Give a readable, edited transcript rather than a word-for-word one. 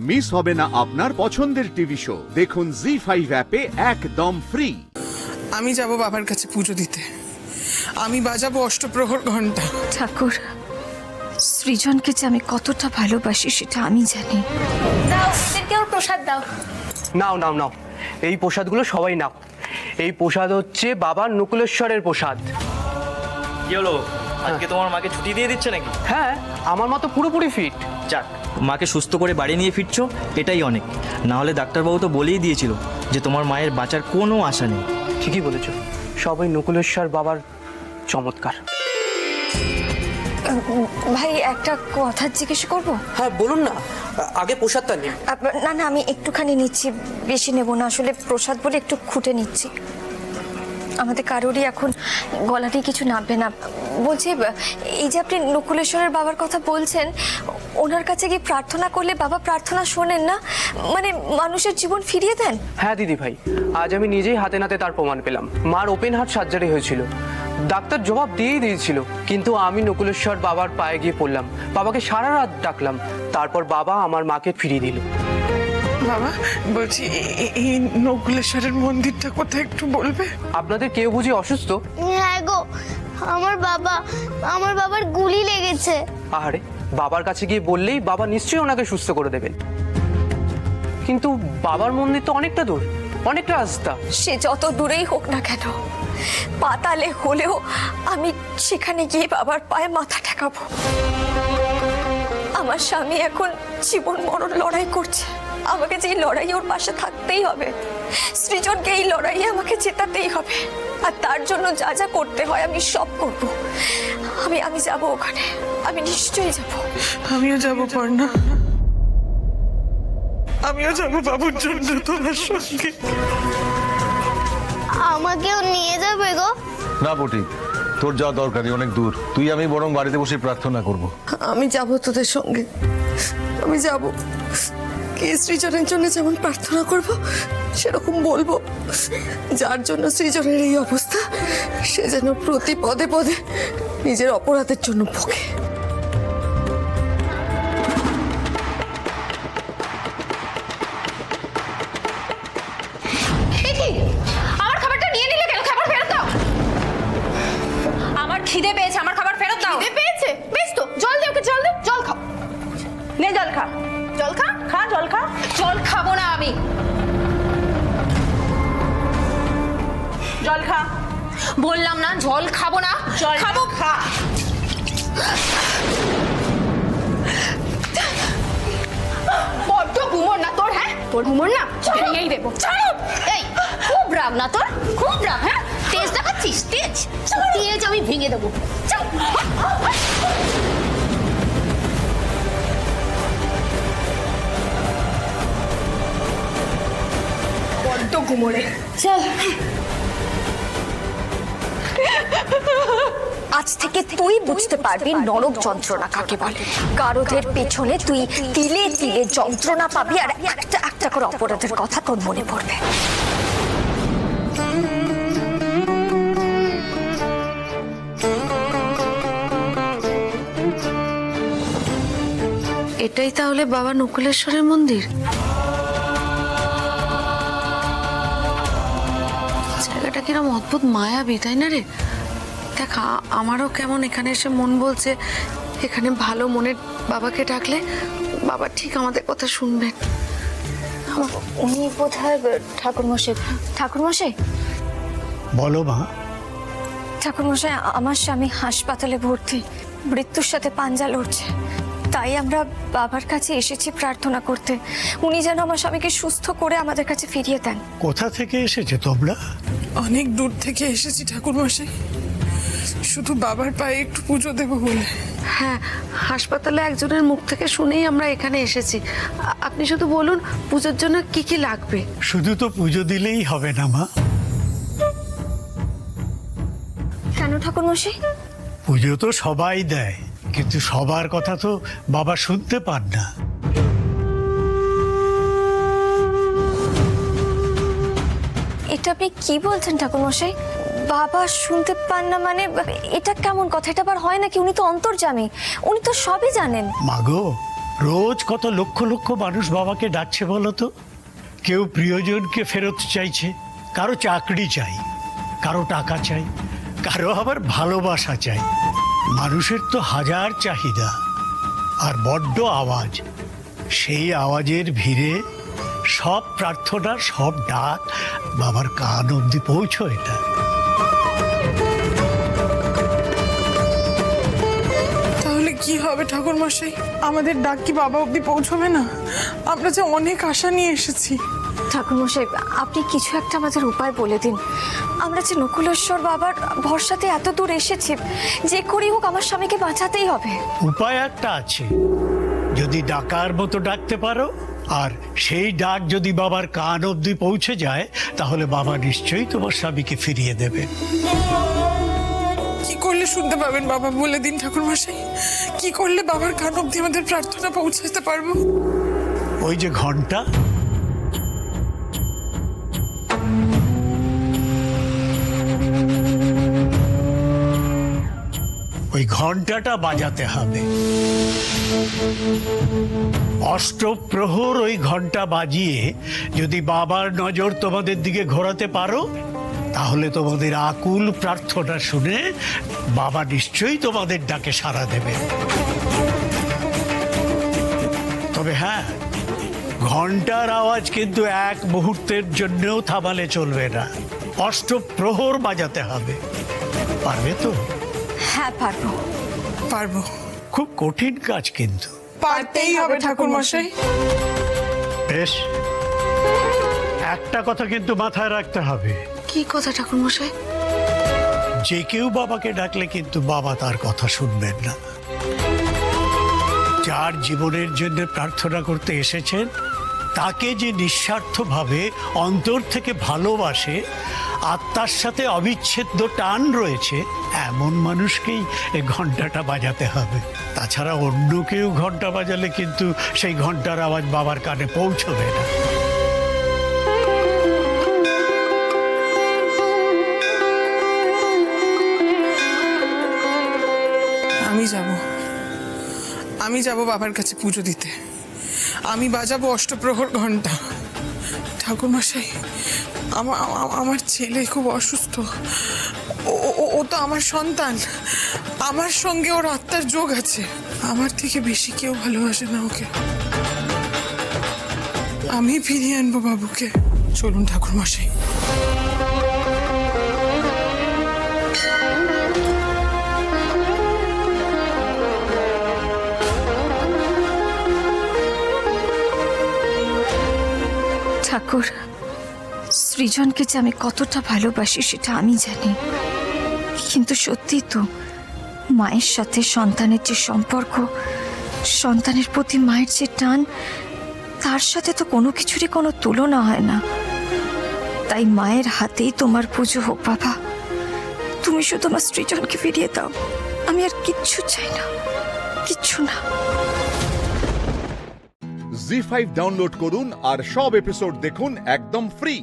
Miss হবে না আপনার পছন্দের টিভি শো। দেখুন জি5 অ্যাপে একদম ফ্রি। আমি যাব বাবার কাছে পুজো দিতে, আমি বাজাবো অষ্টপ্রহর ঘন্টা। ঠাকুর, সৃজনকে যে আমি কতটা ভালোবাসি সেটা আমি জানি। দাও, এদেরকেও প্রসাদ দাও। নাও নাও নাও, এই প্রসাদগুলো সবাই নাও। এই প্রসাদ হচ্ছে বাবার নকুলেশ্বরের প্রসাদ। কি হলো, আজকে তোমার মাকে ছুটি দিয়ে দিচ্ছে নাকি? হ্যাঁ, আমার মা তো পুরোপুরি ফিট। যাক, মাকে সুস্থ করে বাড়ি নিয়ে ফিরছো, এটাই অনেক। না হলে ডাক্তারবাবু তো বলেই দিয়েছিল যে তোমার মায়ের বাঁচার কোনো আশা নেই। ঠিকই বলেছ, সবাই নকুলেশ্বর বাবার চমৎকার। ভাই, একটা কথা জিজ্ঞেস করব? হ্যাঁ বলুন না, আগে প্রসাদটা নিন। না না, আমি একটুখানি নিচ্ছি, বেশি নেব না। আসলে প্রসাদ বলে একটু খুঁটে নিচ্ছি। আমাদের কারোরই এখন গলাটি কিছু নামবে না। বলছি, এই যে আপনি নকুলেশ্বরের বাবার কথা বলছেন, ওনার কাছে গিয়ে প্রার্থনা করলে বাবা প্রার্থনা শোনেন না? মানে মানুষের জীবন ফিরিয়ে দেন? হ্যাঁ দিদি ভাই, আজ আমি নিজেই হাতে নাতে তার প্রমাণ পেলাম। মার ওপেন হার্ট সার্জারি হয়েছিল, ডাক্তার জবাব দিয়েই দিয়েছিল, কিন্তু আমি নকুলেশ্বর বাবার পায়ে গিয়ে পড়লাম, বাবাকে সারা রাত ডাকলাম, তারপর বাবা আমার মাকে ফিরিয়ে দিল। বাবা, বলছি এই নকুলেশ্বরের মন্দিরটা কোথায় একটু বলবে? আপনাদের কেউ বুঝি অসুস্থ? হ্যাঁ গো, আমার বাবার গুলি লেগেছে। আহারে, বাবার কাছে গিয়ে বললেই বাবা নিশ্চয়ই ওনাকে সুস্থ করে দেবেন। কিন্তু বাবার মন্দির তো অনেকটা দূর, অনেকটা রাস্তা। সে যত দূরেই হোক না কেন, পাতালে হলেও আমি সেখানে গিয়ে বাবার পায়ে মাথা ঠেকাবো। আমার স্বামী এখন জীবন মরণ লড়াই করছে, আমাকে যে এই লড়াই ওর পাশে থাকতেই হবে। সৃজনকে এই লড়াইয়ে আমাকে জেতাতেই হবে, আর তার জন্য যা যা করতে হয় আমি সব করব। আমি যাব ওখানে, আমি নিশ্চয়ই যাব। আমিও যাব পর্ণা, আমিও যাব বাবুর জন্য তোমার সঙ্গে। আমাকেও নিয়ে যাবে গো? না বটি, তোর যাওয়া দরকারই, অনেক দূর। তুই আমি বরং বাড়িতে বসে প্রার্থনা করব। আমি যাব তোদের সঙ্গে, আমি যাব। কে সৃজনের জন্য যেমন প্রার্থনা করব সেরকম বলবো, যার জন্য সৃজনের এই অবস্থা সে যেন প্রতি পদে পদে নিজের অপরাধের জন্য ভোগে। আমার খাবারটা নিয়ে নিলে কেন? খাবার ফেরত দাও। আমার খিদে পেয়েছে, আমার খাবার ফেরত দাও। খিদে পেয়েছে? বেশ তো, জল দে ওকে, জল দে। জল খাও, নে জল খা। জল খা, খা জল খা। জল খাবো না আমি। জল খা বললাম না, জল খাবো না। জল খাবো, খা। বড্ড ঘুমোর না তোর? হ্যাঁ, তোর ঘুমোর না, ভেঙেই দেবো। ছাড়ো। এই, খুব রাগ না তোর? খুব রাগ? হ্যাঁ, তেজ দেখাচ্ছিস? তেজ তেজ আমি ভেঙে দেবো। চল। বড্ড ঘুমোরে। চল। আজ থেকে তুই বুঝতে পারবি নরক যন্ত্রণা কাকে বলে। গারদের পেছনে তুই তিলে তিলে যন্ত্রণা পাবি, আর একটা একটা করে অপরাধের কথা তোর মনে পড়বে। এটাই তাহলে বাবা নকুলেশ্বরের মন্দির? জায়গাটা কিরম অদ্ভুত মায়াবী, তাই না রে? দেখ, আমারও কেমন এখানে এসে মন বলছে এখানে ভালো মনের বাবাকে ডাকলে বাবা ঠিক আমাদের কথা শুনবেন। উনি বোধহয় ঠাকুরমশাই। ঠাকুরমশাই, বলো মা। ঠাকুরমশাই, আমার স্বামী হাসপাতালে ভর্তি, মৃত্যুর সাথে পাঞ্জা লড়ছে। তাই আমরা বাবার কাছে এসেছি প্রার্থনা করতে, উনি যেন আমার স্বামীকে সুস্থ করে আমাদের কাছে ফিরিয়ে দেন। কোথা থেকে এসেছে তোমরা? অনেক দূর থেকে এসেছি ঠাকুরমশাই, শুধু বাবার পায়ে একটু পুজো দেবো বলে। হ্যাঁ, হাসপাতালে একজনের মুখ থেকে শুনেই আমরা এখানে এসেছি। আপনি শুধু বলুন পুজোর জন্য কি কি লাগবে। শুধু তো পুজো দিলেই হবে না মা। কেন ঠাকুরমশাই? পুজো তো সবাই দেয়, কিন্তু সবার কথা তো বাবা শুনতে পান না। এটা আপনি কি বলছেন ঠাকুরমশাই? বাবা শুনতে পান না মানে এটা কেমন কথা? এটা আবার হয় নাকি? উনি তো অন্তর্যামী, উনি তো সবই জানেন। মাগো, রোজ কত লক্ষ লক্ষ মানুষ বাবাকে ডাকছে বলো তো। কেউ প্রিয়জনকে ফেরত চাইছে, কারো চাকরি চাই, কারো টাকা চাই, কারো আবার ভালোবাসা চাই। মানুষের তো হাজার চাহিদা আর বড্ড আওয়াজ। সেই আওয়াজের ভিড়ে সব প্রার্থনা, সব ডাক বাবার কান অবধি পৌঁছয় না। তাহলে কি হবে ঠাকুর মশাই? আমাদের ডাক কি বাবা অবধি পৌঁছবে না? আমরা যে অনেক আশা নিয়ে এসেছি। ঠাকুরমশাই, আপনি কিছু একটা আমাদের উপায় বলে দিন। আমরা যে নকুলেশ্বর বাবার ভরসাতে এত দূর এসেছি, যে করেই হোক আমার স্বামীকে বাঁচাতেই হবে। উপায় একটা আছে, যদি ডাকার মতো ডাকতে পারো আর সেই ডাক যদি বাবার কান অবধি পৌঁছে যায়, তাহলে বাবা নিশ্চয়ই তোমার স্বামীকে ফিরিয়ে দেবে। কি করলে শুনতে পাবেন বাবা, বলে দিন ঠাকুর মশাই। কি করলে বাবার কান অবধি আমাদের প্রার্থনা পৌঁছাতে পারবো? ওই যে ঘন্টা, ওই ঘন্টাটা বাজাতে হবে। অষ্টপ্রহর ওই ঘন্টা বাজিয়ে যদি বাবার নজর তোমাদের দিকে ঘোরাতে পারো, তাহলে তোমাদের আকুল প্রার্থনা শুনে বাবা নিশ্চয়ই তোমাদের ডাকে সাড়া দেবে। তবে হ্যাঁ, ঘন্টার আওয়াজ কিন্তু এক মুহূর্তের জন্যও থামালে চলবে না। অষ্টপ্রহর বাজাতে হবে। পারবে তো? হ্যাঁ, পারবো। পারবো। খুব কঠিন কাজ কিন্তু। পারতেই হবে ঠাকুর মশাই। বেশ, একটা কথা কিন্তু মাথায় রাখতে হবে। কি কথা ঠাকুর মশাই? যে কেউ বাবাকে ডাকলে কিন্তু বাবা তার কথা শুনবেন না। যার জীবনের জন্য প্রার্থনা করতে এসেছেন, তাকে যে নিঃস্বার্থভাবে অন্তর থেকে ভালোবাসে, আত্মার সাথে অবিচ্ছেদ্য টান রয়েছে, এমন মানুষকেই এই ঘন্টাটা বাজাতে হবে। তাছাড়া অন্য কেউ ঘন্টা বাজালে কিন্তু সেই ঘন্টার আওয়াজ বাবার কানে পৌঁছবে না। আমি যাব বাবার কাছে পুজো দিতে। আমি বাজাবো অষ্টপ্রহর ঘন্টা। ঠাকুর মশাই, আমার ছেলে খুব অসুস্থ। ও তো আমার সন্তান। আমার সঙ্গে ওর আত্মার যোগ আছে। আমার থেকে বেশি কেউ ভালোবাসে না ওকে। আমি ফিরিয়ে আনবো বাবুকে। চলুন ঠাকুর মশাই। ঠাকুর, সৃজনকে যে আমি কতটা ভালোবাসি সেটা আমি জানি, কিন্তু সত্যি তো মায়ের সাথে সন্তানের যে সম্পর্ক, সন্তানের প্রতি মায়ের যে টান, তার সাথে তো কোনো কিছুরই কোনো তুলনা হয় না। তাই মায়ের হাতেই তোমার পুজো হোক বাবা। তুমি শুধু আমার সৃজনকে ফিরিয়ে দাও, আমি আর কিচ্ছু চাই না, কিচ্ছু না। জি5 ডাউনলোড করুন আর সব এপিসোড দেখুন একদম ফ্রি।